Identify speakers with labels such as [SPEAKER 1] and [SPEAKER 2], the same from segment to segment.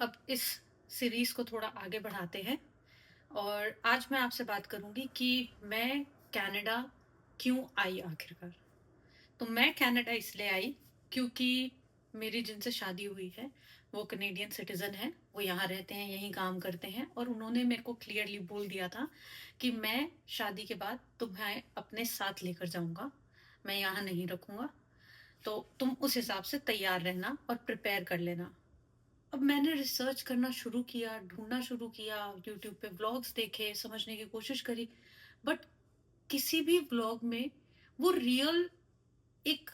[SPEAKER 1] अब इस सीरीज को थोड़ा आगे बढ़ाते हैं और आज मैं आपसे बात करूंगी कि मैं कनाडा क्यों आई आखिरकार। तो मैं कनाडा इसलिए आई क्योंकि मेरी जिनसे शादी हुई है वो कनेडियन सिटीजन है। वो यहाँ रहते हैं, यहीं काम करते हैं और उन्होंने मेरे को क्लियरली बोल दिया था कि मैं शादी के बाद तुम्हें अपने साथ लेकर जाऊंगा, मैं यहाँ नहीं रखूंगा। तो तुम उस हिसाब से तैयार रहना और प्रिपेयर कर लेना। अब मैंने रिसर्च करना शुरू किया, ढूंढना शुरू किया, यूट्यूब पे व्लॉग्स देखे, समझने की कोशिश करी। बट किसी भी व्लॉग में वो रियल एक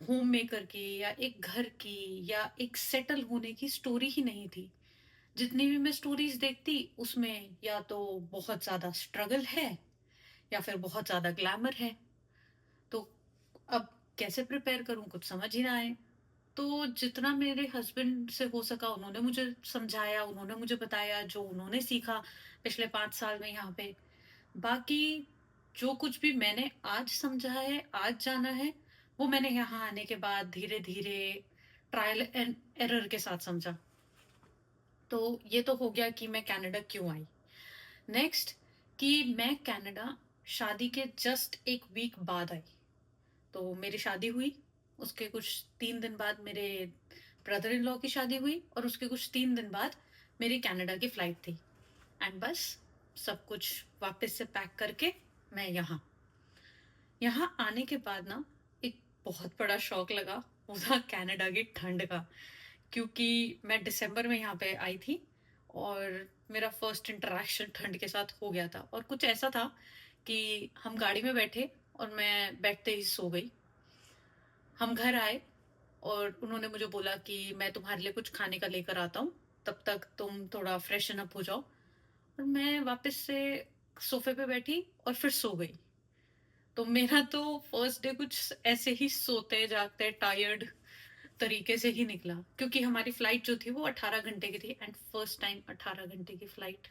[SPEAKER 1] होम मेकर की या एक घर की या एक सेटल होने की स्टोरी ही नहीं थी। जितनी भी मैं स्टोरीज देखती उसमें या तो बहुत ज्यादा स्ट्रगल है या फिर बहुत ज्यादा ग्लैमर है। तो अब कैसे प्रिपेयर करूं, कुछ समझ ही ना आए। तो जितना मेरे हस्बैंड से हो सका उन्होंने मुझे समझाया, उन्होंने मुझे बताया जो उन्होंने सीखा पिछले 5 साल में यहाँ पे। बाकी जो कुछ भी मैंने आज समझा है, आज जाना है, वो मैंने यहाँ आने के बाद धीरे धीरे ट्रायल एंड एरर के साथ समझा। तो ये तो हो गया कि मैं कनाडा क्यों आई। नेक्स्ट, कि मैं कनाडा शादी के जस्ट एक वीक बाद आई। तो मेरी शादी हुई, उसके कुछ 3 दिन बाद मेरे ब्रदर इन लॉ की शादी हुई और उसके कुछ 3 दिन बाद मेरी कनाडा की फ्लाइट थी। एंड बस सब कुछ वापस से पैक करके मैं यहाँ आने के बाद ना एक बहुत बड़ा शौक लगा। वो था कनाडा की ठंड का। क्योंकि मैं दिसंबर में यहाँ पे आई थी और मेरा फर्स्ट इंटरेक्शन ठंड के साथ हो गया था। और कुछ ऐसा था कि हम गाड़ी में बैठे और मैं बैठते ही सो गई। हम घर आए और उन्होंने मुझे बोला कि मैं तुम्हारे लिए कुछ खाने का लेकर आता हूँ, तब तक तुम थोड़ा फ्रेशन अप हो जाओ। और मैं वापस से सोफे पे बैठी और फिर सो गई। तो मेरा तो फर्स्ट डे कुछ ऐसे ही सोते जागते टायर्ड तरीके से ही निकला, क्योंकि हमारी फ्लाइट जो थी वो 18 घंटे की थी। एंड फर्स्ट टाइम 18 घंटे की फ्लाइट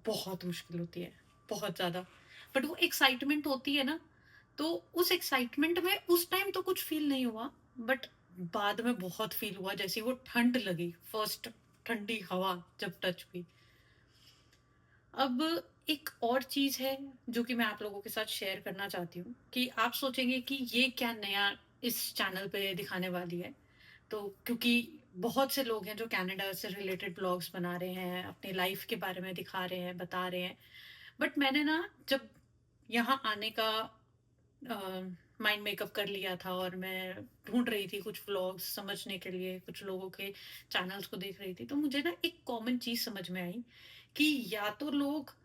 [SPEAKER 1] बहुत मुश्किल होती है, बहुत ज्यादा। बट वो एक्साइटमेंट होती है ना, तो उस एक्साइटमेंट में उस टाइम तो कुछ फील नहीं हुआ। बट बाद में बहुत फील हुआ, जैसे वो ठंड लगी, फर्स्ट ठंडी हवा जब टच हुई। अब एक और चीज है जो कि मैं आप लोगों के साथ शेयर करना चाहती हूँ कि आप सोचेंगे कि ये क्या नया इस चैनल पे दिखाने वाली है। तो क्योंकि बहुत से लोग हैं जो कनाडा से रिलेटेड ब्लॉग्स बना रहे हैं, अपनी लाइफ के बारे में दिखा रहे हैं, बता रहे हैं। बट मैंने ना जब यहाँ आने का माइंड मेकअप कर लिया था और मैं ढूंढ रही थी कुछ व्लॉग्स समझने के लिए, कुछ लोगों के चैनल्स को देख रही थी, तो मुझे ना एक कॉमन चीज समझ में आई कि या तो लोग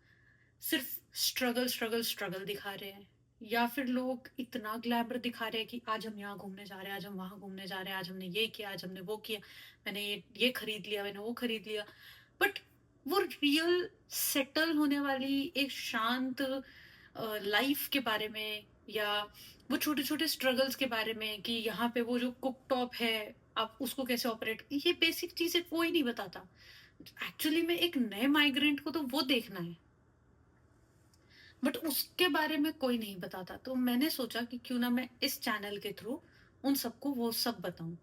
[SPEAKER 1] सिर्फ स्ट्रगल स्ट्रगल स्ट्रगल दिखा रहे हैं, या फिर लोग इतना ग्लैमर दिखा रहे हैं कि आज हम यहाँ घूमने जा रहे हैं, आज हम वहां घूमने जा रहे हैं, आज हमने ये किया, आज हमने वो किया, मैंने ये खरीद लिया, मैंने वो खरीद लिया। बट वो रियल सेटल होने वाली एक शांत लाइफ के बारे में, या वो छोटे छोटे स्ट्रगल्स के बारे में कि यहाँ पे वो जो कुक टॉप है आप उसको कैसे ऑपरेट, ये बेसिक चीजें कोई नहीं बताता। एक्चुअली में एक नए माइग्रेंट को तो वो देखना है, बट उसके बारे में कोई नहीं बताता। तो मैंने सोचा कि क्यों ना मैं इस चैनल के थ्रू उन सबको वो सब बताऊं।